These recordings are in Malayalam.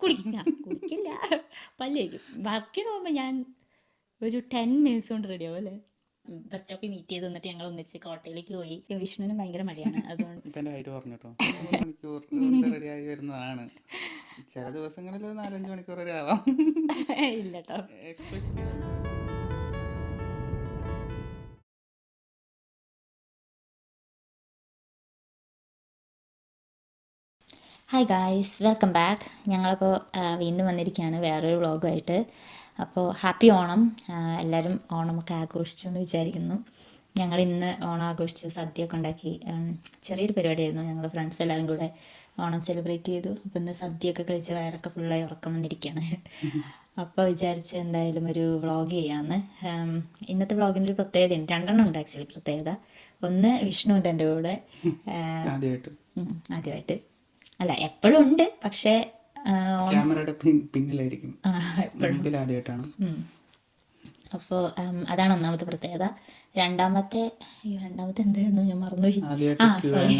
കുടിക്കില്ല, പല്ല് തേക്കും. വർക്കിന് പോകുമ്പോൾ ഞാൻ ഒരു 10 മിനിറ്റ്സ് കൊണ്ട് റെഡിയാവും അല്ലേ. ബസ് സ്റ്റോപ്പിൽ മീറ്റ് ചെയ്ത് നിന്നിട്ട് ഞങ്ങൾ ഒന്നിച്ച് കോട്ടയിലേക്ക് പോയി. വിഷ്ണുവിന് ഭയങ്കര മടിയാണ്, അതുകൊണ്ട് ഇപ്പം എൻ്റെ ഹൈറ്റ് പറഞ്ഞു കേട്ടോ. 3 മണിക്കൂർ കൊണ്ട് റെഡിയായി വരുന്നതാണ്. ചില ദിവസങ്ങളിൽ 4-5 മണിക്കൂർ വരെ ആവാം. ഇല്ല കേട്ടോ. Especially hi guys, welcome back. ഞങ്ങളപ്പോൾ വീണ്ടും വന്നിരിക്കുകയാണ് വേറൊരു വ്ളോഗുമായിട്ട്. അപ്പോൾ ഹാപ്പി ഓണം. എല്ലാവരും ഓണമൊക്കെ ആഘോഷിച്ചു എന്ന് വിചാരിക്കുന്നു. ഞങ്ങൾ ഇന്ന് ഓണം ആഘോഷിച്ചു, സദ്യയൊക്കെ ഉണ്ടാക്കി. ചെറിയൊരു പരിപാടിയായിരുന്നു. ഞങ്ങൾ ഫ്രണ്ട്സ് എല്ലാവരും കൂടെ ഓണം സെലിബ്രേറ്റ് ചെയ്തു. അപ്പോൾ ഇന്ന് സദ്യയൊക്കെ കഴിച്ച് വയറൊക്കെ ഫുള്ളായി ഉറക്കം വന്നിരിക്കുകയാണ്. അപ്പോൾ വിചാരിച്ച് എന്തായാലും ഒരു വ്ളോഗ് ചെയ്യാമെന്ന്. ഇന്നത്തെ വ്ളോഗിൻ്റെ ഒരു പ്രത്യേകതയുണ്ട്, 2 ഉണ്ട് ആക്ച്വലി പ്രത്യേകത. ഒന്ന്, വിഷ്ണുണ്ട് എൻ്റെ കൂടെ ആദ്യമായിട്ട്. അല്ല, എപ്പോഴും ഉണ്ട്, പക്ഷേ ക്യാമറയുടെ പിന്നിലായിരിക്കും, മുമ്പിൽ ആദ്യമായിട്ടാണ്. അപ്പോൾ അതാണ് ഒന്നാമത്തെ പ്രത്യേകത. രണ്ടാമത്തെ എന്തായിരുന്നു, ഞാൻ മറന്നുപോയി. സോറി.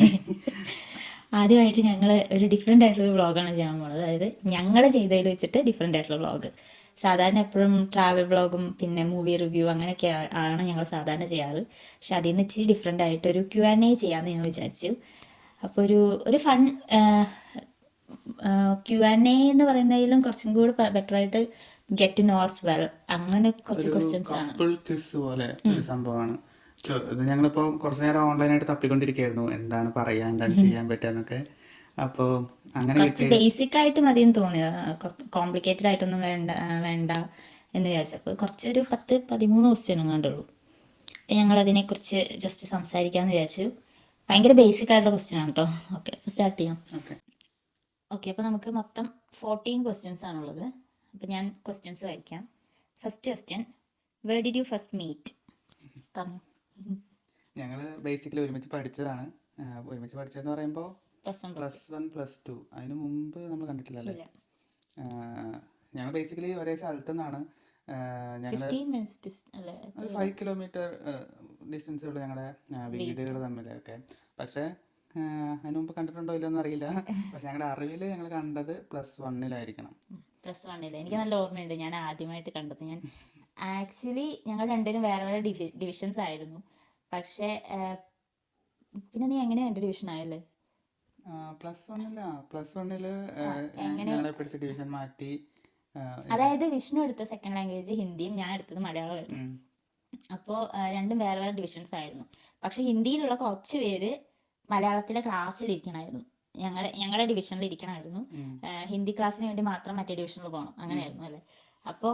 ആദ്യമായിട്ട് ഞങ്ങൾ ഒരു ഡിഫറെൻ്റ് ആയിട്ടുള്ള വ്ളോഗാണ് ചെയ്യാൻ പോകുന്നത്. അതായത് ഞങ്ങൾ ചെയ്തതിൽ വെച്ചിട്ട് ഡിഫറെൻ്റ് ആയിട്ടുള്ള വ്ളോഗ്. സാധാരണ എപ്പോഴും ട്രാവൽ വ്ളോഗും പിന്നെ മൂവി റിവ്യൂ അങ്ങനെയൊക്കെ ആണ് ഞങ്ങൾ സാധാരണ ചെയ്യാറ്. പക്ഷെ അതിൽ നിന്ന് ഇച്ചിരി ഡിഫറെൻ്റ് ആയിട്ട് ഒരു Q&A ചെയ്യാമെന്ന് ഞങ്ങൾ വിചാരിച്ചു. അപ്പോൾ ഒരു ഫൺ Q&A എന്ന് പറയുന്നതിലും കുറച്ചും കൂടി ബെറ്ററായിട്ട് get to know as well, അങ്ങനെ കുറച്ച് ക്വസ്റ്റ്യൻസ് ആണ്. ക്വിസ് പോലെ ഒരു സംഭവമാണ്. ഞങ്ങളിപ്പോൾ കുറച്ച് നേരം ഓൺലൈനായിട്ട് തപ്പിക്കൊണ്ടിരിക്കുകയായിരുന്നു, എന്താണ് പറയാ, എന്താണ് ചെയ്യാൻ പറ്റുക. അപ്പോൾ അങ്ങനെ കുറച്ച് ബേസിക് ആയിട്ട് മതിയെന്ന് തോന്നിയത്, കോംപ്ലിക്കേറ്റഡ് ആയിട്ടൊന്നും വേണ്ട എന്ന് വിചാരിച്ചപ്പോൾ കുറച്ചൊരു 10-13 ക്വസ്റ്റ്യനും കണ്ടുള്ളൂ. അപ്പം ഞങ്ങൾ അതിനെക്കുറിച്ച് ജസ്റ്റ് സംസാരിക്കാമെന്ന് വിചാരിച്ചു. ഭയങ്കര ബേസിക് ആയിട്ടുള്ള ക്വസ്റ്റ്യൻ ആണ് കേട്ടോ. ഓക്കെ, സ്റ്റാർട്ട് ചെയ്യാം. ഓക്കെ, അപ്പോൾ നമുക്ക് മൊത്തം 14 ക്വസ്റ്റ്യൻസ് ആണുള്ളത്. അപ്പോൾ ഞാൻ ക്വസ്റ്റ്യൻസ് വായിക്കാം. First question, where did you first meet? പറഞ്ഞു. ഞങ്ങൾ ബേസിക്കലി ഒരുമിച്ച് പഠിച്ചതാണ്. ഒരുമിച്ച് പഠിച്ചതെന്ന് പറയുമ്പോൾ +1 +2. അതിന് മുമ്പ് നമ്മൾ കണ്ടിട്ടില്ലല്ലേ. ഞങ്ങൾ ബേസിക്കലി ഒരേ സ്ഥലത്തു നിന്നാണ്. ഞങ്ങൾ 5 കിലോമീറ്റർ ഡിസ്റ്റൻസേ ഉള്ളൂ ഞങ്ങളുടെ വീടുകൾ തമ്മിലൊക്കെ. പക്ഷേ അതിന് മുമ്പ് കണ്ടിട്ടുണ്ടോ ഇല്ലെന്ന് അറിയില്ല. പക്ഷെ ഞങ്ങളുടെ അറിവിൽ ഞങ്ങൾ കണ്ടത് +1-ലായിരിക്കണം. +1-ൽ എനിക്ക് നല്ല ഓർമ്മയുണ്ട്. ഞാൻ ആദ്യമായിട്ട് കണ്ടത്, ഞാൻ ആക്ച്വലി ഞങ്ങൾ രണ്ടുപേരും വേറെ വേറെ ഡിവിഷൻസ് ആയിരുന്നു. പക്ഷേ പിന്നെ നീ എങ്ങനെയാ എൻ്റെ ഡിവിഷൻ ആയല്ലേ? +1-ല് ഞങ്ങളെ പിടിച്ച് ഡിവിഷൻ മാറ്റി. അതായത് വിഷ്ണു എടുത്ത സെക്കൻഡ് ലാംഗ്വേജ് ഹിന്ദിയും ഞാൻ എടുത്തത് മലയാളമായിരുന്നു. അപ്പോൾ രണ്ടും വേറെ വേറെ ഡിവിഷൻസ് ആയിരുന്നു. പക്ഷെ ഹിന്ദിയിലുള്ള കുറച്ച് പേര് മലയാളത്തിലെ ക്ലാസ്സിൽ ഇരിക്കണമായിരുന്നു, ഞങ്ങളുടെ ഡിവിഷനിൽ ഇരിക്കണമായിരുന്നു. ഹിന്ദി ക്ലാസ്സിന് വേണ്ടി മാത്രം മറ്റേ ഡിവിഷനിൽ പോകണം, അങ്ങനെയായിരുന്നു അല്ലേ. അപ്പോൾ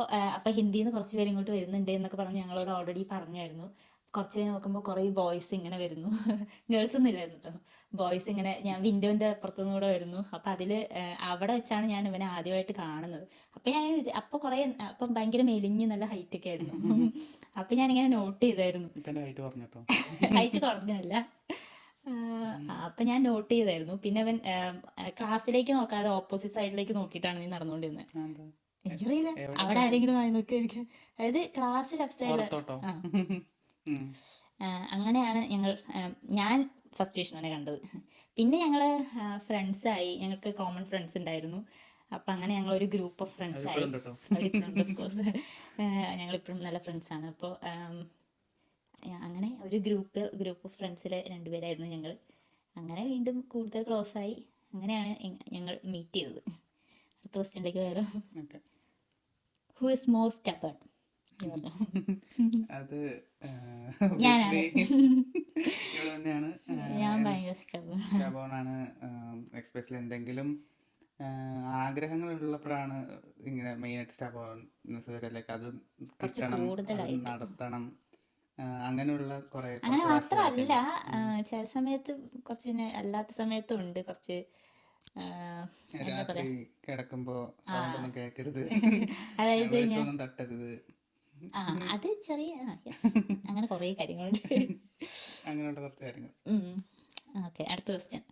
ഹിന്ദിയിൽ നിന്ന് കുറച്ച് പേര് ഇങ്ങോട്ട് വരുന്നുണ്ട് എന്നൊക്കെ പറഞ്ഞ് ഞങ്ങളോട് ഓൾറെഡി പറഞ്ഞായിരുന്നു. കുറച്ച് കഴിഞ്ഞ് നോക്കുമ്പോൾ കുറേ ബോയ്സ് ഇങ്ങനെ വരുന്നു. ഗേൾസ് ഒന്നും ഇല്ലായിരുന്നു കേട്ടോ, ബോയ്സ് ഇങ്ങനെ. ഞാൻ വിൻഡോൻ്റെ അപ്പുറത്തുനിന്ന് കൂടെ വരുന്നു. അപ്പം അതിൽ അവിടെ വെച്ചാണ് ഞാൻ ഇവനെ ആദ്യമായിട്ട് കാണുന്നത്. അപ്പം ഭയങ്കര മെലിഞ്ഞ് നല്ല ഹൈറ്റ് ഒക്കെ ആയിരുന്നു. അപ്പം ഞാനിങ്ങനെ നോട്ട് ചെയ്തായിരുന്നു. ഹൈറ്റ് കുറഞ്ഞല്ല. അപ്പം ഞാൻ നോട്ട് ചെയ്തായിരുന്നു. പിന്നെ അവൻ ക്ലാസ്സിലേക്ക് നോക്കാതെ ഓപ്പോസിറ്റ് സൈഡിലേക്ക് നോക്കിയിട്ടാണ് നീ നടന്നുകൊണ്ടിരുന്നത്. എനിക്കറിയില്ല, അവിടെ ആരെങ്കിലും വായി നോക്കിയായിരിക്കും. അതായത് ക്ലാസ് ലെഫ്റ്റ് സൈഡ്. അങ്ങനെയാണ് ഞാൻ ഫസ്റ്റ് വിഷ്ണുവിനെ കണ്ടത്. പിന്നെ ഞങ്ങൾ ഫ്രണ്ട്സായി, ഞങ്ങൾക്ക് കോമൺ ഫ്രണ്ട്സ് ഉണ്ടായിരുന്നു. അപ്പം അങ്ങനെ ഞങ്ങളൊരു ഗ്രൂപ്പ് ഓഫ് ഫ്രണ്ട്സ് ആയി. ഓഫ്കോഴ്സ് ഞങ്ങളിപ്പോഴും നല്ല ഫ്രണ്ട്സാണ്. അപ്പോൾ അങ്ങനെ ഒരു ഗ്രൂപ്പ് ഓഫ് ഫ്രണ്ട്സിൽ 2 പേരായിരുന്നു ഞങ്ങൾ. അങ്ങനെ വീണ്ടും കൂടുതൽ ക്ലോസ് ആയി. അങ്ങനെയാണ് ഞങ്ങൾ മീറ്റ് ചെയ്തത്. അടുത്ത ക്വസ്റ്റ്യനിലേക്ക് വരാം. Who is more stubborn? അത് ഞാൻ ഭയങ്കര സ്റ്റബേൺ. എസ്പെഷ്യലി എന്തെങ്കിലും ആഗ്രഹങ്ങൾ ഉള്ളപ്പോഴാണ് ഇങ്ങനെ മെയിനായിട്ട് സ്റ്റബേൺനെസ് വരലേക്ക്. അത് കിട്ടണം, നടത്തണം, അങ്ങനെയുള്ള കുറെ. അങ്ങനെ മാത്രമല്ല, ചില സമയത്ത് കുറച്ച്, അല്ലാത്ത സമയത്തും ഉണ്ട് കുറച്ച്. രാത്രി കിടക്കുമ്പോ സൗണ്ടൊന്നും കേൾക്കരുത്, അതായത് വെളിച്ചമൊന്നും തട്ടരുത്, അത് ചെറിയ അങ്ങനെ കുറേ കാര്യങ്ങളുണ്ട്. അങ്ങനെയുള്ള കുറച്ച് കാര്യങ്ങൾ. ഓക്കെ, അടുത്ത question,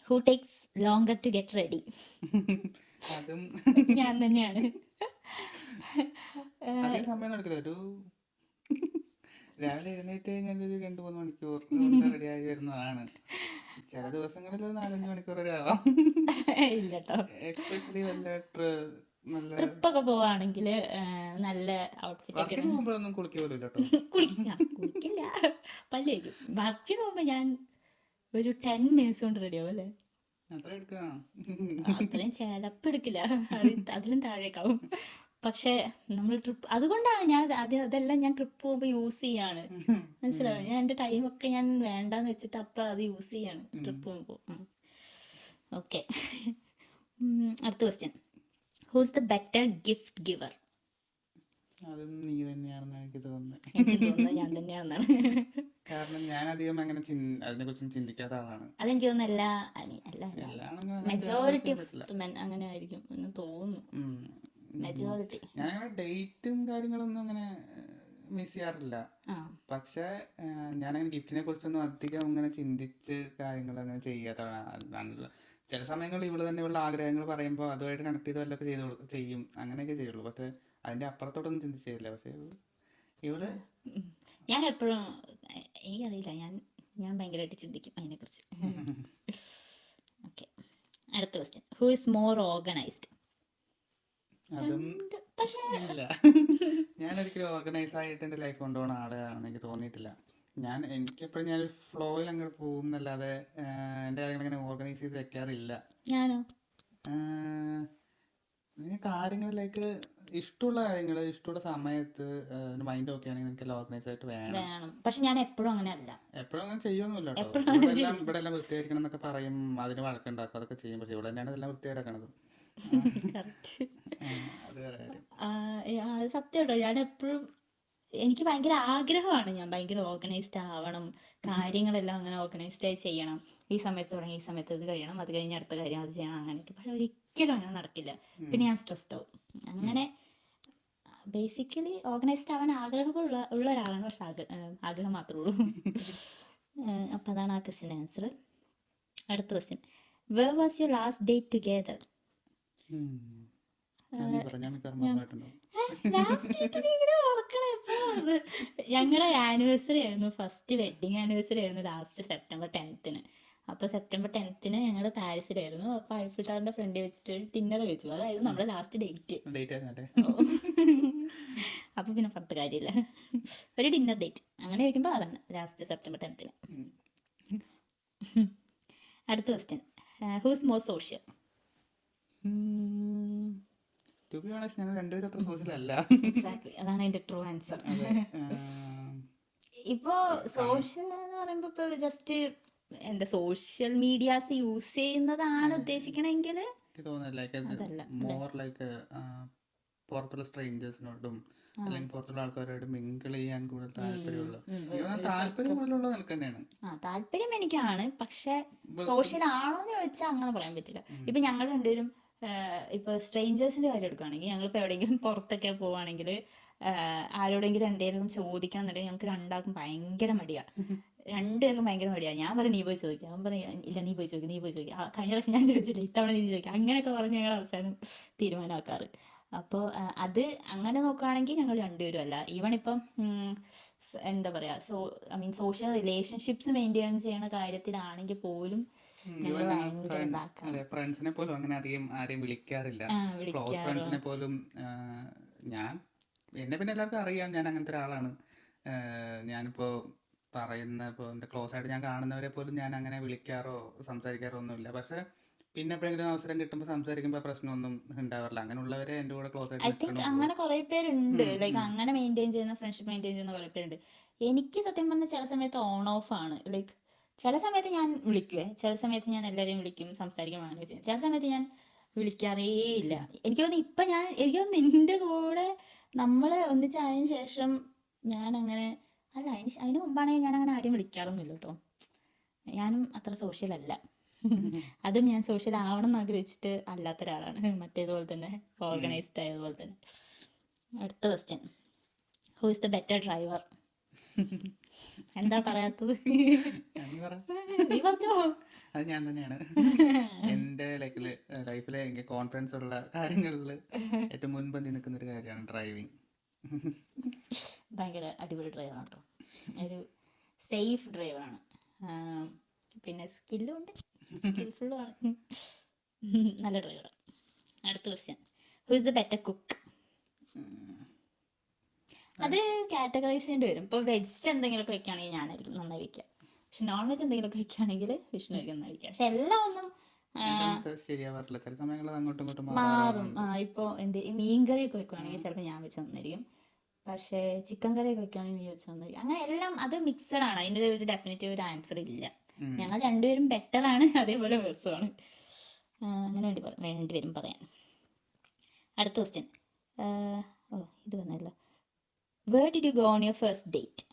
who takes longer to get ready? അതും ഞാൻ തന്നെയാണ്. അധികം സമയം എടുക്കില്ല. രാവിലെ എഴുന്നേറ്റ് കഴിഞ്ഞാൽ ഒരു 2-3 മണിക്കൂർ കൊണ്ട് റെഡിയായി വരുന്നതാണ്. ചില ദിവസങ്ങളിൽ 4-5 മണിക്കൂർ വരെ ആവാം. ഇല്ല കേട്ടോ. എക്സ്പെഷ്യലി വല്ല നല്ല ട്രിപ്പൊക്കെ പോവാണെങ്കിൽ നല്ല ഔട്ട്ഫിറ്റ് ഒക്കെ വർക്കിന് പോകുമ്പോഴൊന്നും കുളിക്കുക പോലും കേട്ടോ. കുളിക്കില്ല, പല്ലേക്കും. വർക്കിന് പോകുമ്പോ ഞാൻ ഒരു 10 മിനിറ്റ്സ് കൊണ്ട് റെഡി ആവും അല്ലേ. അത്ര എടുക്കാം. അത്രയും ചിലപ്പോൾ എടുക്കില്ല, അതിലും താഴേക്കാവും. പക്ഷെ നമ്മൾ ട്രിപ്പ്, അതുകൊണ്ടാണ് ഞാൻ അതെല്ലാം ഞാൻ ട്രിപ്പ് പോകുമ്പോൾ യൂസ് ചെയ്യാണ്. മനസ്സിലാവും. ഞാൻ എൻ്റെ ടൈമൊക്കെ ഞാൻ വേണ്ടാന്ന് വെച്ചിട്ട് അപ്പം അത് യൂസ് ചെയ്യാണ് ട്രിപ്പ് പോകുമ്പോൾ. ഓക്കെ, അടുത്ത question. Who's the better gift giver? അതും നീ തന്നെയാണെന്ന് എനിക്ക് തോന്നുന്നത്. എനിക്ക് തോന്നുന്നത് ഞാൻ തന്നെയാണെന്നാണ്. കാരണം ഞാൻ അധികം അങ്ങനെ അതിനെ കുറിച്ച് ചിന്തിക്കാത്ത ആളാണ്. അതെനിക്ക് തോന്നുന്നു എല്ലാ മെജോറിറ്റി ഞാൻ ഓഫ് മെൻ അങ്ങനെ ആയിരിക്കും എന്ന് തോന്നുന്നു. മെജോറിറ്റി. അങ്ങനെ ഡേറ്റും കാര്യങ്ങളൊന്നും അങ്ങനെ മിസ് ചെയ്യാറില്ല. പക്ഷെ ഞാനങ്ങനെ ഗിഫ്റ്റിനെ കുറിച്ചൊന്നും അധികം അങ്ങനെ ചിന്തിച്ച് കാര്യങ്ങൾ അങ്ങനെ ചെയ്യാത്തതാണ്. ചില സമയങ്ങളിൽ ഇവള് തന്നെ ഇവളുടെ ആഗ്രഹങ്ങൾ പറയുമ്പോൾ അതുമായിട്ട് കണക്ട് ചെയ്ത് വല്ലതൊക്കെ ചെയ്യും, അങ്ങനെയൊക്കെ ചെയ്യുള്ളൂ. പക്ഷെ അതിന്റെ അപ്പുറത്തോട്ടൊന്നും ചിന്തിച്ചില്ല. പക്ഷെ ഇവള് ഞാൻ എപ്പോഴും, എനിക്കറിയില്ല, ഞാൻ ഭയങ്കരമായിട്ട് ചിന്തിക്കും അതിനെക്കുറിച്ച്. ഓക്കെ, അടുത്ത question. Who is more organised? അതും ഇല്ല. ഞാനൊരിക്കലും ഓർഗനൈസ് ആയിട്ട് എൻ്റെ ലൈഫ് കൊണ്ടുപോകുന്ന ആളാണെന്ന് എനിക്ക് തോന്നിയിട്ടില്ല. എനിക്കെപ്പോഴും ഞാൻ ഫ്ലോയിൽ അങ്ങോട്ട് പോകുന്നല്ലാതെ എൻ്റെ കാര്യങ്ങൾ ഇങ്ങനെ ഓർഗനൈസ് ചെയ്ത് വെക്കാറില്ല. ഞാനോ? കാര്യങ്ങളിലേക്ക് ഇഷ്ടമുള്ള കാര്യങ്ങൾ ഇഷ്ടമുള്ള സമയത്ത് മൈൻഡ് ഒക്കെ ആണെങ്കിൽ നിങ്ങൾക്ക് ഓർഗനൈസ് ആയിട്ട് വേണം. പക്ഷെ ഞാൻ എപ്പോഴും അങ്ങനെ അല്ല. എപ്പോഴും അങ്ങനെ ചെയ്യൊന്നുമില്ല കേട്ടോ. ഇവിടെ എല്ലാം വൃത്തിയായിരിക്കണം എന്നൊക്കെ പറയും, അതിന് വഴക്കുണ്ടാക്കും, അതൊക്കെ ചെയ്യും. പക്ഷെ ഇവിടെ തന്നെയാണ് ഇതെല്ലാം വൃത്തിയായിട്ടാക്കണത്. അത് സത്യം കേട്ടോ. ഞാൻ എപ്പോഴും, എനിക്ക് ഭയങ്കര ആഗ്രഹമാണ്, ഞാൻ ഭയങ്കര ഓർഗനൈസ്ഡ് ആവണം, കാര്യങ്ങളെല്ലാം അങ്ങനെ ഓർഗനൈസ്ഡ് ആയി ചെയ്യണം, ഈ സമയത്ത് തുടങ്ങി ഈ സമയത്ത് ഇത് കഴിയണം, അത് കഴിഞ്ഞ് അടുത്ത കാര്യം അത് ചെയ്യണം, അങ്ങനെയൊക്കെ. പക്ഷെ ഒരിക്കലും അങ്ങനെ നടക്കില്ല. പിന്നെ ഞാൻ സ്ട്രെസ്ഡ് ആവും. അങ്ങനെ ബേസിക്കലി ഓർഗനൈസ്ഡ് ആവാൻ ആഗ്രഹമുള്ള ഒരാളാണ്, പക്ഷെ ആഗ്രഹം മാത്രമേ ഉള്ളൂ. അപ്പം അതാണ് ആ ക്വസ്റ്റ്യൻ ആൻസർ. അടുത്ത question. Where was your last date together? ഞങ്ങളുടെ ആനിവേഴ്സറി ആയിരുന്നു, ഫസ്റ്റ് വെഡിങ് ആനിവേഴ്സറി ആയിരുന്നു ലാസ്റ്റ് സെപ്റ്റംബർ 10th. അപ്പോൾ സെപ്റ്റംബർ 10th ഞങ്ങൾ പാരീസിലായിരുന്നു. അപ്പോൾ ഐഫിൾ ടവറിന്റെ ഫ്രണ്ടിൽ വെച്ചിട്ട് ഡിന്നർ കഴിച്ചു. അതായിരുന്നു നമ്മുടെ ലാസ്റ്റ് ഡേറ്റ്. അപ്പോൾ പിന്നെ പത്ത് കാര്യമില്ല, ഒരു ഡിന്നർ ഡേറ്റ് അങ്ങനെ ചോദിക്കുമ്പോൾ അതാണ് ലാസ്റ്റ് സെപ്റ്റംബർ 10th. അടുത്ത question. Who's more social? Exactly, അതാണ് അതിന്റെ ട്രൂ ആൻസർ. ഇപ്പോ സോഷ്യൽ എന്ന് പറയുമ്പോ ഇപ്പൊ ജസ്റ്റ് എന്താ, സോഷ്യൽ മീഡിയാസ് യൂസ് ചെയ്യുന്നതാണ് ഉദ്ദേശിക്കണമെങ്കിൽ പുറത്തുള്ള സ്ട്രേഞ്ചേഴ്സിനോടും അല്ലെങ്കിൽ പുറത്തുള്ള ആൾക്കാരോട് മിങ്കിൾ ചെയ്യാൻ കൂടുതൽ താല്പര്യം കൂടുതലുള്ള നിനക്ക് തന്നെയാണ്. താല്പര്യം എനിക്കാണ്, പക്ഷെ സോഷ്യൽ ആണോ എന്ന് ചോദിച്ചാൽ അങ്ങനെ പറയാൻ പറ്റില്ല. ഇപ്പൊ ഞങ്ങൾ രണ്ടുപേരും ഇപ്പൊ സ്ട്രേഞ്ചേഴ്സിന്റെ കാര്യം എടുക്കുകയാണെങ്കിൽ, ഞങ്ങളിപ്പോ എവിടെയെങ്കിലും പുറത്തൊക്കെ പോവാണെങ്കിൽ ആരോടെങ്കിലും എന്തെങ്കിലും ചോദിക്കണം എന്നുണ്ടെങ്കിൽ ഞങ്ങൾക്ക് രണ്ടാൾക്കും ഭയങ്കര മടിയാ. രണ്ടുപേർക്കും ഭയങ്കര മടിയാ. ഞാൻ പറയും നീ പോയി ചോദിക്കാം, അവൻ പറയും ഇല്ല നീ പോയി ചോദിക്കും. കഴിഞ്ഞ പ്രാവശ്യം ഞാൻ ചോദിച്ചില്ല, ഇത്തവണ നീ ചോദിക്കാം, അങ്ങനെയൊക്കെ പറഞ്ഞ് ഞങ്ങൾ അവസാനം തീരുമാനമാക്കാറ്. അപ്പോൾ അത് അങ്ങനെ നോക്കുകയാണെങ്കിൽ ഞങ്ങൾ രണ്ടുപേരും അല്ല. ഈവൺ ഇപ്പം എന്താ പറയാ, സോഷ്യൽ റിലേഷൻഷിപ്സ് മെയിൻറ്റെയിൻ ചെയ്യുന്ന കാര്യത്തിലാണെങ്കിൽ പോലും ഫ്രണ്ട്സിനെ പോലും അങ്ങനെ അധികം ആരെയും വിളിക്കാറില്ല. ക്ലോസ് ഫ്രണ്ട്സിനെ പോലും എന്നെ പിന്നെ എല്ലാവർക്കും അറിയാം, ഞാൻ അങ്ങനത്തെ ഒരാളാണ്. ഞാനിപ്പോ ഇപ്പോൾ എൻ്റെ ക്ലോസ് ആയിട്ട് ഞാൻ കാണുന്നവരെ പോലും ഞാൻ അങ്ങനെ വിളിക്കാറോ സംസാരിക്കാറോ ഒന്നുമില്ല. പക്ഷെ പിന്നെ എപ്പോഴെങ്കിലും അവസരം കിട്ടുമ്പോൾ സംസാരിക്കുമ്പോൾ പ്രശ്നമൊന്നും ഉണ്ടാവാറില്ല. അങ്ങനെയുള്ളവരെ എൻ്റെ കൂടെ ക്ലോസ് ആയിട്ട്. ഐ തിങ്ക് അങ്ങനെ കുറെ പേരുണ്ട്, ലൈക്ക് അങ്ങനെ മെയിൻറ്റെയിൻ ചെയ്യുന്ന, ഫ്രണ്ട്ഷിപ്പ് മെയിൻറ്റെയിൻ ചെയ്യുന്ന കുറെ പേരുണ്ട്. എനിക്ക് സത്യം പറഞ്ഞാൽ ചില സമയത്ത് ഓൺ ഓഫ് ആണ്. ലൈക്ക് ചില സമയത്ത് ഞാൻ വിളിക്കുവേ, ചില സമയത്ത് ഞാൻ എല്ലാവരെയും വിളിക്കും, സംസാരിക്കാൻ അങ്ങനെ ചെയ്യും. ചില സമയത്ത് ഞാൻ വിളിക്കാറേ ഇല്ല. എനിക്ക് തോന്നുന്നു ഇപ്പം എനിക്ക് തോന്നുന്നു നിന്റെ കൂടെ നമ്മൾ ഒന്നിച്ചായതിനു ശേഷം ഞാൻ അങ്ങനെ അല്ല, അതിന് മുമ്പാണെങ്കിൽ ഞാൻ അങ്ങനെ ആരെയും വിളിക്കാറൊന്നുമില്ല കേട്ടോ. ഞാനും അത്ര സോഷ്യൽ അല്ല. അതും ഞാൻ സോഷ്യൽ ആവണം എന്ന് ആഗ്രഹിച്ചിട്ട് അല്ലാത്ത ഒരാളാണ്, മറ്റേതുപോലെ തന്നെ ഓർഗനൈസ്ഡ് ആയതുപോലെ തന്നെ. അടുത്ത question. Who is the better driver? എന്താ പറയാത്തത്? നീ പറഞ്ഞോ. അത് ഞാൻ തന്നെയാണ്. എൻ്റെ ലൈഫിലെ എനിക്ക് കോൺഫിഡൻസ് ഉള്ള കാര്യങ്ങളിൽ ഏറ്റവും മുൻപന്തി നിൽക്കുന്ന ഒരു കാര്യമാണ് ഡ്രൈവിങ്. ഭയങ്കര അടിപൊളി ഡ്രൈവറാണ് കേട്ടോ, ഒരു സേഫ് ഡ്രൈവറാണ്. പിന്നെ സ്കില്ലും ഉണ്ട്, സ്കിൽഫുള്ളും ആണ്. നല്ല ഡ്രൈവർ. അടുത്ത question, who is the better cook? അത് കാറ്റഗറൈസ് ചെയ്യേണ്ടി വരും. ഇപ്പോൾ വെജ് എന്തെങ്കിലുമൊക്കെ വെക്കുകയാണെങ്കിൽ ഞാനായിരിക്കും നന്നായി വെക്കുക. പക്ഷെ നോൺ വെജ് എന്തെങ്കിലുമൊക്കെ വെക്കുകയാണെങ്കിൽ വിഷ്ണു ആയിരിക്കും നന്നായി വെക്കുക. പക്ഷെ എല്ലാം ഒന്നും ശരിയാവാറില്ല, ചില സമയങ്ങളിൽ അങ്ങോട്ടും ഇങ്ങോട്ടും മാറും. ഇപ്പോൾ മീൻ കറിയൊക്കെ വെക്കുകയാണെങ്കിൽ ചിലപ്പോൾ ഞാൻ വെച്ച് തന്നിരിക്കും. പക്ഷേ ചിക്കൻ കറിയൊക്കെ വെക്കുകയാണെങ്കിൽ നീ വെച്ച് തന്നിരിക്കും. അങ്ങനെ എല്ലാം അത് മിക്സഡ് ആണ്. അതിൻ്റെ ഒരു ഡെഫിനറ്റീവ് ഒരു ആൻസർ ഇല്ല. ഞങ്ങൾ രണ്ടുപേരും ബെറ്റർ ആണ്, അതേപോലെ വേഴ്സുമാണ്. അങ്ങനെ വേണ്ടി വരും പറയാൻ. അടുത്ത ക്വസ്റ്റ്യൻ, ഓ ഇത് പറഞ്ഞല്ലോ, where did you go on your first date?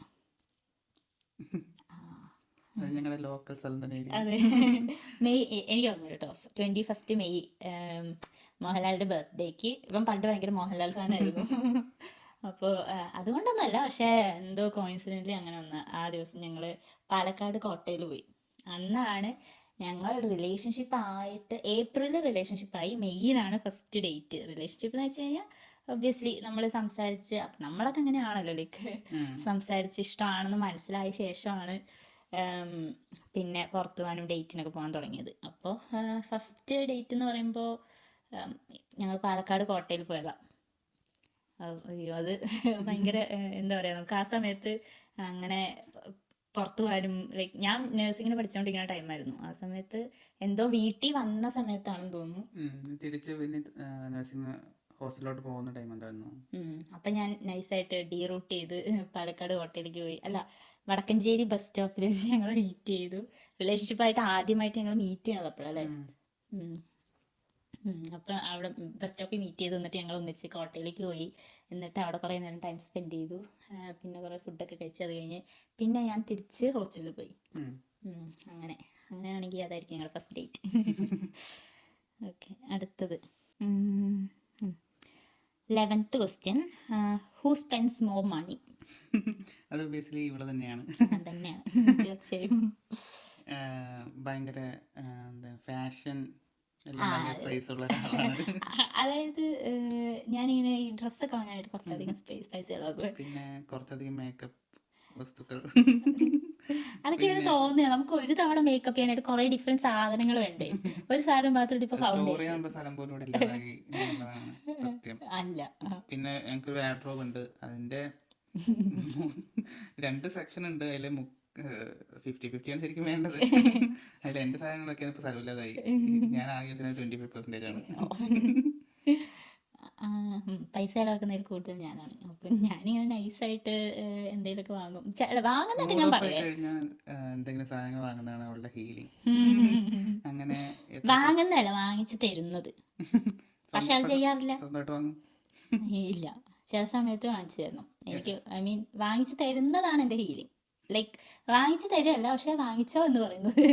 ഞങ്ങളുടെ ലോക്കൽ സ്ഥലം തന്നെ. അതെ, മെയ്, എനിക്ക് ഓർമ്മ കേട്ടോ, 21 മെയ്, മോഹൻലാലിൻ്റെ ബർത്ത്ഡേക്ക്. ഇപ്പം പണ്ട് ഭയങ്കര മോഹൻലാൽ ഫാനായിരുന്നു. അപ്പോൾ അതുകൊണ്ടൊന്നുമല്ല, പക്ഷേ എന്തോ കോയിൻസിഡൻ്റലി അങ്ങനെ വന്ന ആ ദിവസം ഞങ്ങൾ പാലക്കാട് കോട്ടയിൽ പോയി. അന്നാണ് ഞങ്ങൾ റിലേഷൻഷിപ്പ് ആയിട്ട്, ഏപ്രിലിൽ റിലേഷൻഷിപ്പായി, മെയ്യിലാണ് ഫസ്റ്റ് ഡേറ്റ്. റിലേഷൻഷിപ്പ് എന്ന് വെച്ച് കഴിഞ്ഞാൽ ഒബ്വിയസ്ലി നമ്മൾ സംസാരിച്ച്, നമ്മളൊക്കെ അങ്ങനെയാണല്ലോ, ലൈക്ക് സംസാരിച്ച് ഇഷ്ടമാണെന്ന് മനസ്സിലായ ശേഷമാണ് പിന്നെ പുറത്തു പോകാനും ഡേറ്റിനൊക്കെ പോകാൻ തുടങ്ങിയത്. അപ്പോൾ ഫസ്റ്റ് ഡേറ്റ് എന്ന് പറയുമ്പോൾ ഞങ്ങൾ പാലക്കാട് കോട്ടയിൽ പോയതാണ്. അയ്യോ, അത് ഭയങ്കര എന്താ പറയുക, നമുക്ക് ആ സമയത്ത് അങ്ങനെ പുറത്തു പോകാനും, ലൈക്ക് ഞാൻ നഴ്സിങ്ങിന് പഠിച്ചുകൊണ്ടിരിക്കുന്ന ടൈമായിരുന്നു ആ സമയത്ത്. എന്തോ വീട്ടിൽ വന്ന സമയത്താണെന്ന് തോന്നുന്നു തിരിച്ച് പിന്നെ നഴ്സിംഗ് ഹോസ്റ്റലിലോട്ട് പോകുന്ന ടൈം ഉണ്ടായിരുന്നു. അപ്പം ഞാൻ നൈസായിട്ട് ഡീറൂട്ട് ചെയ്ത് പാലക്കാട് കോട്ടയിലേക്ക് പോയി. അല്ല, വടക്കഞ്ചേരി ബസ് സ്റ്റോപ്പിൽ വെച്ച് ഞങ്ങൾ മീറ്റ് ചെയ്തു. റിലേഷൻഷിപ്പായിട്ട് ആദ്യമായിട്ട് ഞങ്ങൾ മീറ്റ് ചെയ്യണത് അപ്പോഴല്ലേ. അപ്പം അവിടെ ബസ് സ്റ്റോപ്പിൽ മീറ്റ് ചെയ്തു. എന്നിട്ട് ഞങ്ങൾ ഒന്നിച്ച് കോട്ടയിലേക്ക് പോയി. എന്നിട്ട് അവിടെ കുറേ നേരം ടൈം സ്പെൻഡ് ചെയ്തു. പിന്നെ കുറേ ഫുഡൊക്കെ കഴിച്ച് അത് കഴിഞ്ഞ് പിന്നെ ഞാൻ തിരിച്ച് ഹോസ്റ്റലിൽ പോയി. അങ്ങനെയാണെങ്കിൽ അതായിരിക്കും ഞങ്ങളുടെ ഫസ്റ്റ് ഡേറ്റ്. ഓക്കെ, അടുത്തത് 11th question, who spends more money? അത് ബേസിക്കലി ഇവിടെ തന്നെയാണ്. തന്നെയാണ് തീർച്ചയായും. ഭയങ്കര ഫാഷൻ അതായത് ഞാനിങ്ങനെ ഈ ഡ്രസ്സൊക്കെ വാങ്ങാനായിട്ട് കുറച്ചധികം പൈസ ചിലവാക്കും. പിന്നെ കുറച്ചധികം മേക്കപ്പ് വസ്തുക്കൾ അതൊക്കെ ഇങ്ങനെ തോന്നിയ നമുക്ക് ഒരു തവണ മേക്കപ്പ് ചെയ്യാനായിട്ട് കുറെ ഡിഫറെന്റ് സാധനങ്ങൾ വേണ്ടേ? ഒരു സാധനം മാത്രം ഇപ്പൊ ഫൗണ്ടേഷൻ അല്ല. പിന്നെ ഞങ്ങൾക്കൊരു വാർഡ്രോബ് ഉണ്ട്, അതിന്റെ 2 സെക്ഷൻ ഉണ്ട്. അതില് 50-50 ആണ് ശരിക്കും വേണ്ടത്. അതിൽ എന്റെ സാധനങ്ങളൊക്കെയാണ് ഇപ്പൊ സ്ഥലമില്ലാതായി. ഞാൻ ആകെ 25% ആണ്. പൈസ ചിലവാക്കുന്നതിൽ കൂടുതൽ ഞാനാണ്. അപ്പം ഞാനിങ്ങനെ നൈസായിട്ട് എന്തെങ്കിലുമൊക്കെ വാങ്ങും. വാങ്ങുന്നൊക്കെ ഞാൻ പറയാം, എന്തെങ്കിലും സാധനങ്ങൾ വാങ്ങുന്നതാണ് അവളുടെ ഹീലിംഗ്. അങ്ങനെ വാങ്ങുന്നതല്ല, വാങ്ങിച്ചു തരുന്നത്. പക്ഷെ അത് ചെയ്യാറില്ല. സ്വന്തമായിട്ട് വാങ്ങും? ഇല്ല, ചില സമയത്ത് വാങ്ങിച്ചു തരണം എനിക്ക്. ഐ മീൻ വാങ്ങിച്ചു തരുന്നതാണ് എൻ്റെ ഹീലിംഗ്. ലൈക്ക് വാങ്ങിച്ചു തരുമല്ല, പക്ഷെ വാങ്ങിച്ചോ എന്ന് പറയുന്നത്.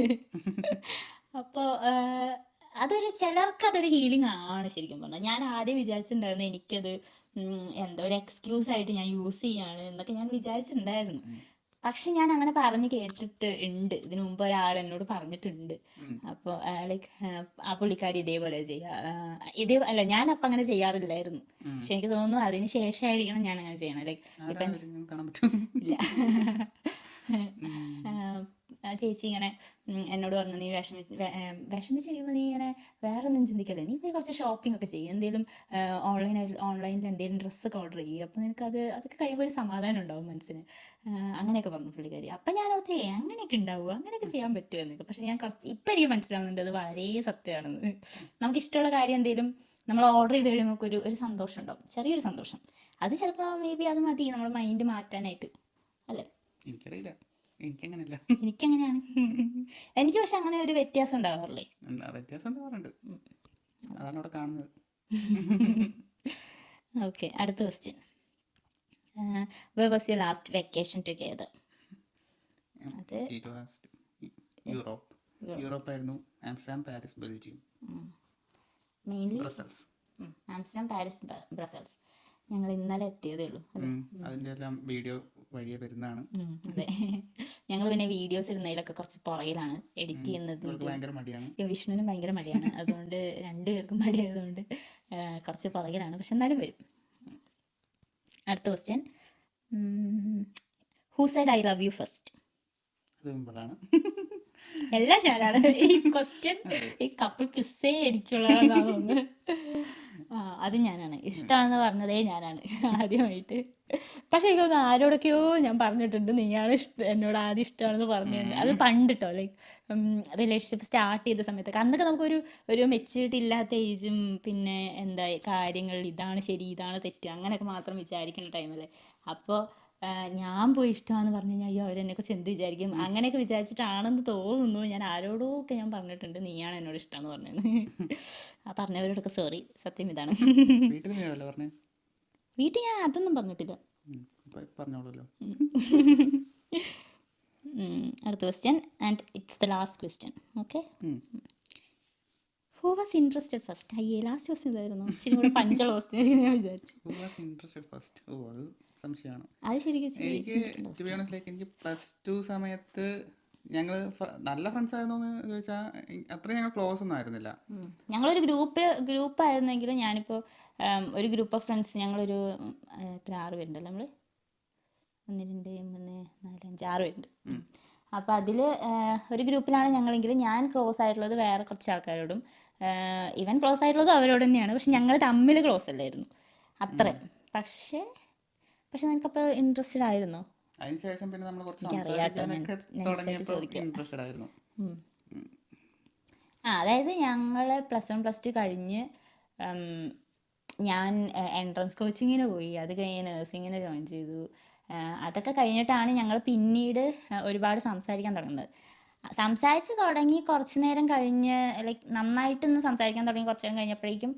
അപ്പോൾ അതൊരു ചിലർക്ക് അതൊരു ഹീലിംഗ് ആണ് ശരിക്കും പറഞ്ഞാൽ. ഞാൻ ആദ്യം വിചാരിച്ചിട്ടുണ്ടായിരുന്നു എനിക്കത് എന്താ ഒരു എക്സ്ക്യൂസ് ആയിട്ട് ഞാൻ യൂസ് ചെയ്യാണ് എന്നൊക്കെ ഞാൻ വിചാരിച്ചിട്ടുണ്ടായിരുന്നു. പക്ഷെ ഞാൻ അങ്ങനെ പറഞ്ഞ് കേട്ടിട്ട് ഉണ്ട്, ഇതിനു മുമ്പ് ഒരാൾ എന്നോട് പറഞ്ഞിട്ടുണ്ട്. അപ്പോൾ ലൈക്ക് ആ പുള്ളിക്കാരി ഇതേപോലെ അല്ല, ഞാൻ അപ്പം അങ്ങനെ ചെയ്യാറില്ലായിരുന്നു. പക്ഷെ എനിക്ക് തോന്നുന്നു അതിന് ശേഷമായിരിക്കണം ഞാൻ അങ്ങനെ ചെയ്യണം. ലൈക്ക് ഇപ്പം ഇല്ല, ചേച്ചി ഇങ്ങനെ എന്നോട് പറഞ്ഞു, നീ വിഷമിച്ചിരിക്കുമ്പോൾ നീ ഇങ്ങനെ വേറെ ഒന്നും ചിന്തിക്കല്ലേ, നീ പോയി കുറച്ച് ഷോപ്പിംഗ് ഒക്കെ ചെയ്യും, എന്തെങ്കിലും ഓൺലൈനിൽ എന്തെങ്കിലും ഡ്രസ്സൊക്കെ ഓർഡർ ചെയ്യും, അപ്പോൾ നിനക്ക് അതൊക്കെ കഴിയുമ്പോൾ ഒരു സമാധാനം ഉണ്ടാവും മനസ്സിന്. അങ്ങനെയൊക്കെ പറഞ്ഞു പുള്ളിക്കാരി. അപ്പം ഞാൻ ഓർത്തേ അങ്ങനെയൊക്കെ ഉണ്ടാവുക, അങ്ങനെയൊക്കെ ചെയ്യാൻ പറ്റുമോ എന്നൊക്കെ. പക്ഷെ ഞാൻ ഇപ്പം എനിക്ക് മനസ്സിലാവുന്നുണ്ട് അത് വളരെ സത്യമാണെന്ന്. നമുക്ക് ഇഷ്ടമുള്ള കാര്യം എന്തെങ്കിലും നമ്മൾ ഓർഡർ ചെയ്ത് കഴിയുമ്പോൾ ഒരു സന്തോഷം ഉണ്ടാവും, ചെറിയൊരു സന്തോഷം. അത് ചിലപ്പോൾ മേ ബി അത് മതി നമ്മുടെ മൈൻഡ് മാറ്റാനായിട്ട്, അല്ലേ? എനിക്കറിയില്ല, എനിക്കങ്ങനെയല്ല. എനിക്കങ്ങനെയാണ്. എനിക്ക് പക്ഷെ അങ്ങനെ ഒരു വ്യത്യാസം ഉണ്ടാവാറില്ലേ? വ്യത്യാസം ഉണ്ടാവാറുണ്ട്, അതാണ് അവിടെ കാണുന്നത്. ഓക്കെ, അടുത്ത question, where was your last vacation together? അത് യൂറോപ്പായിരുന്നു. Amsterdam, Paris, Belgium, mainly Brussels. Amsterdam, Paris, Brussels. ഞങ്ങൾ ഇന്നലെ എത്തിയതേ ഉള്ളൂ. അതിൻ്റെ എല്ലാം വീഡിയോ വഴിയെ വരുന്നതാണ്. അതെ, ഞങ്ങൾ പിന്നെ വീഡിയോസ് ഇടുന്നതിലൊക്കെ കുറച്ച് പുറകിലാണ്, എഡിറ്റ് ചെയ്യുന്നത്. വിഷ്ണുവിനും ഭയങ്കര മടിയാണ്, അതുകൊണ്ട് രണ്ടുപേർക്കും മടിയായതുകൊണ്ട് കുറച്ച് പുറകിലാണ്. പക്ഷെ എന്നാലും വരും. അടുത്ത question, who said I love you first? സിമ്പിളാണ്. എല്ലാം ഞാനാണ്. ഈ ക്വസ്റ്റ്യൻ ഈ കപ്പിൾ ക്വിസേ എനിക്കുള്ളതാണെന്നാ തോന്നുന്നത്. അത് ഞാനാണ്. ഇഷ്ടമാണെന്ന് പറഞ്ഞതേ ഞാനാണ് ആദ്യമായിട്ട്. പക്ഷെ എനിക്ക് തോന്നുന്നു ആരോടൊക്കെയോ ഞാൻ പറഞ്ഞിട്ടുണ്ട് നീയാണ് എന്നോട് ആദ്യം ഇഷ്ടമാണെന്ന് പറഞ്ഞിട്ടുണ്ട്. അത് പണ്ട് കേട്ടോ, ലൈക്ക് റിലേഷൻഷിപ്പ് സ്റ്റാർട്ട് ചെയ്ത സമയത്തൊക്കെ. അന്നൊക്കെ നമുക്കൊരു മെച്യൂരിറ്റി ഇല്ലാത്ത ഏജും പിന്നെ എന്താ കാര്യങ്ങൾ ഇതാണ് ശരി ഇതാണ് തെറ്റ് അങ്ങനെയൊക്കെ മാത്രം വിചാരിക്കുന്ന ടൈമല്ലേ. അപ്പോൾ ഞാൻ പോയി ഇഷ്ടമാണെന്ന് പറഞ്ഞു കഴിഞ്ഞാൽ അയ്യോ അവരെന്നെക്കുറിച്ച് എന്ത് വിചാരിക്കും അങ്ങനെയൊക്കെ വിചാരിച്ചിട്ടാണെന്ന് തോന്നുന്നു. ഞാൻ ആരോടോ ഒക്കെ ഞാൻ പറഞ്ഞിട്ടുണ്ട് നീയാണ് എന്നോട് ഇഷ്ടമെന്ന് പറഞ്ഞത്. ആ പറഞ്ഞവരോടൊക്കെ സോറി. സത്യം ഇതാണ്. വീട്ടിൽ നീയല്ലേ പറഞ്ഞേ? വീട്ടിൽ ഞാൻ അതൊന്നും പറഞ്ഞിട്ടില്ല. പറഞ്ഞോളൂല്ലോ. അടുത്ത question and it's the last question. Okay, who was interested first? അയ്യേ ലാസ്റ്റ് ക്വസ്റ്റ്യൻ ഇതായിരുന്നു. ഇച്ചിരി കൂടെ പഞ്ചുള്ള ക്വസ്റ്റ്യൻ ഞാൻ വിചാരിച്ചു. Who was interested first? ഓ അത് സംശയമാണ്. അത് ശരിക്കും എനിക്ക് ടു ബി ഓണസ്റ്റ് ലൈക്ക് എനിക്ക് +2 സമയത്ത് ഞങ്ങൾ നല്ല ഫ്രണ്ട്സ് ആയിരുന്നു എന്ന് ചോദിച്ചാൽ അത്രയും ഞങ്ങൾ ക്ലോസ് ഒന്നും ആയിരുന്നില്ല. ഞങ്ങളൊരു ഗ്രൂപ്പായിരുന്നെങ്കിലും ഞാനിപ്പോൾ ഒരു ഗ്രൂപ്പ് ഓഫ് ഫ്രണ്ട്സ് ഞങ്ങളൊരു എത്ര 6 പേരുണ്ടല്ലോ നമ്മൾ. 1 2 3 4 5 6 പേരുണ്ട്. അപ്പോൾ അതിൽ ഒരു ഗ്രൂപ്പിലാണ് ഞങ്ങളെങ്കിലും ഞാൻ ക്ലോസ് ആയിട്ടുള്ളത് വേറെ കുറച്ച് ആൾക്കാരോടും ഇവൻ ക്ലോസ് ആയിട്ടുള്ളത് അവരോട് തന്നെയാണ്. പക്ഷെ ഞങ്ങൾ തമ്മിൽ ക്ലോസ് അല്ലായിരുന്നു അത്ര. പക്ഷേ നിനക്കപ്പോൾ ഇൻട്രസ്റ്റഡ് ആയിരുന്നോ? അതിനുശേഷം പിന്നെ നമ്മൾ കുറച്ച് സംസാരിക്കാനൊക്കെ തുടങ്ങിയപ്പോൾ ഇൻട്രസ്റ്റഡ് ആയിരുന്നു. അതായത് ഞങ്ങൾ +1 +2 കഴിഞ്ഞ് ഞാൻ എൻട്രൻസ് കോച്ചിങ്ങിന് പോയി. അത് കഴിഞ്ഞ് നഴ്സിങ്ങിന് ജോയിൻ ചെയ്തു. അതൊക്കെ കഴിഞ്ഞിട്ടാണ് ഞങ്ങൾ പിന്നീട് ഒരുപാട് സംസാരിക്കാൻ തുടങ്ങുന്നത്. സംസാരിച്ച് തുടങ്ങി കുറച്ച് നേരം കഴിഞ്ഞ് ലൈക്ക് നന്നായിട്ടൊന്ന് സംസാരിക്കാൻ തുടങ്ങി കുറച്ച് നേരം കഴിഞ്ഞപ്പോഴേക്കും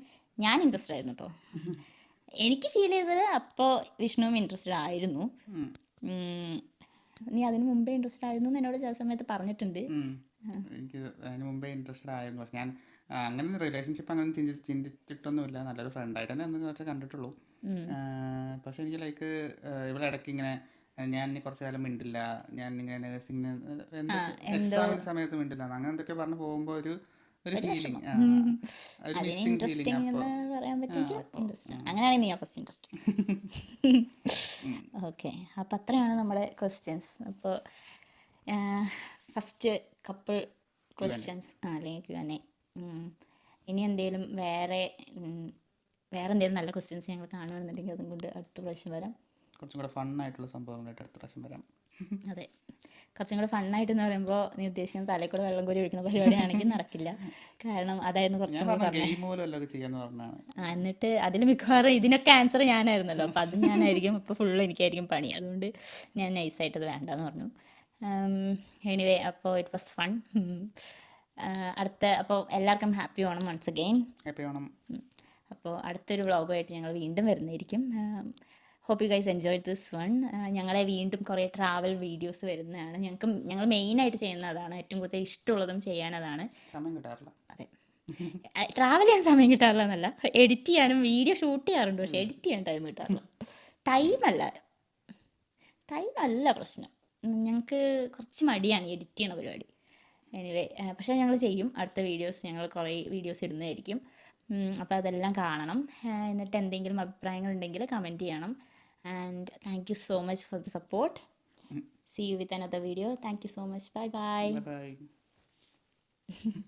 ഞാൻ ഇൻട്രസ്റ്റഡ് ആയിരുന്നു കേട്ടോ. എനിക്ക് ഫീൽ ചെയ്തത് അപ്പോൾ വിഷ്ണുവും ഇൻട്രസ്റ്റഡ് ആയിരുന്നു. നീ അതിന് മുമ്പേ ഇൻട്രസ്റ്റഡ് ആയിരുന്നു എന്ന് എന്നോട് ചില സമയത്ത് പറഞ്ഞിട്ടുണ്ട്. എനിക്ക് അതിന് മുമ്പേ ഇൻട്രസ്റ്റഡ് ആയിരുന്നു. പക്ഷെ ഞാൻ അങ്ങനെ റിലേഷൻഷിപ്പ് അങ്ങനെ ചിന്തിച്ചിട്ടൊന്നുമില്ല. നല്ലൊരു ഫ്രണ്ടായിട്ട് തന്നെ എന്ന് വെച്ചാൽ കണ്ടിട്ടുള്ളൂ. പക്ഷെ എനിക്ക് ലൈക്ക് ഇവിടെ ഇടയ്ക്ക് ഇങ്ങനെ ഞാൻ ഇനി കുറച്ച് കാലം മിണ്ടില്ല, ഞാൻ ഇങ്ങനെ നേഴ്സിംഗിന് എക്സാമിന് സമയത്ത് മിണ്ടില്ല അങ്ങനെ എന്തൊക്കെ പറഞ്ഞ് പോകുമ്പോൾ ഒരു ഫീലിംഗ്, ഒരു മിസ്സിംഗ് ഫീലിംഗ്. അങ്ങനെയാണെങ്കിൽ നീ ഫസ്റ്റ് ഇൻട്രസ്റ്റ്. ഓക്കെ, അപ്പം അത്രയാണ് നമ്മുടെ ക്വസ്റ്റ്യൻസ്. അപ്പോൾ ഫസ്റ്റ് കപ്പിൾ ക്വസ്റ്റ്യൻസ് അല്ലെങ്കിൽ Q&A. ഇനി എന്തെങ്കിലും വേറെ എന്തെങ്കിലും നല്ല ക്വസ്റ്റ്യൻസ് ഞങ്ങൾ കാണുകയാണെന്നുണ്ടെങ്കിൽ അതും കൊണ്ട് അടുത്ത പ്രാവശ്യം വരാം. കുറച്ചും കൂടെ ഫണ്ണായിട്ടുള്ള സംഭവങ്ങളായിട്ട് അടുത്ത പ്രാവശ്യം വരാം. അതെ, കുറച്ചും കൂടെ ഫണ്ണായിട്ടെന്ന് പറയുമ്പോൾ നീ ഉദ്ദേശിക്കുന്ന തലയിൽ കൂടെ വെള്ളം കോരി ഒഴിക്കുന്ന പരിപാടിയാണെങ്കിൽ നടക്കില്ല. കാരണം അതായിരുന്നു കുറച്ചും കൂടെ എന്നിട്ട് അതിൽ മിക്കവാറും ഇതിനൊക്കെ ആൻസർ ഞാനായിരുന്നല്ലോ. അപ്പോൾ അത് ഞാനായിരിക്കും ഇപ്പോൾ ഫുള്ള് എനിക്കായിരിക്കും പണി. അതുകൊണ്ട് ഞാൻ നൈസായിട്ടത് വേണ്ടെന്ന് പറഞ്ഞു. എനിവേ, അപ്പോൾ ഇറ്റ് വാസ് ഫൺ. അപ്പോൾ എല്ലാവർക്കും happy Onam once again. Happy Onam. അപ്പോൾ അടുത്തൊരു വ്ളോഗുമായിട്ട് ഞങ്ങൾ വീണ്ടും വരുന്നതായിരിക്കും. Hope you guys enjoy this one. ഞങ്ങളെ വീണ്ടും കുറേ ട്രാവൽ വീഡിയോസ് വരുന്നതാണ്. ഞങ്ങൾ മെയിനായിട്ട് ചെയ്യുന്നതാണ്. ഏറ്റവും കൂടുതൽ ഇഷ്ടമുള്ളതും ചെയ്യാനതാണ്. സമയം കിട്ടാറില്ല. അതെ, ട്രാവൽ ചെയ്യാൻ സമയം കിട്ടാറില്ല എന്നല്ല, എഡിറ്റ് ചെയ്യാനും വീഡിയോ ഷൂട്ട് ചെയ്യാറുണ്ട്. പക്ഷേ എഡിറ്റ് ചെയ്യാൻ ടൈം കിട്ടാറില്ല. ടൈമല്ല പ്രശ്നം. ഞങ്ങൾക്ക് കുറച്ച് മടിയാണ് എഡിറ്റ് ചെയ്യണ പരിപാടി. എനിവേ, പക്ഷേ ഞങ്ങൾ ചെയ്യും. അടുത്ത വീഡിയോസ് ഞങ്ങൾ കുറേ വീഡിയോസ് ഇടുന്നതായിരിക്കും. അപ്പോൾ അതെല്ലാം കാണണം. എന്നിട്ട് എന്തെങ്കിലും അഭിപ്രായങ്ങളുണ്ടെങ്കിൽ കമൻറ്റ് ചെയ്യണം. And thank you so much for the support. See you with another video. Thank you so much. Bye bye. Bye bye.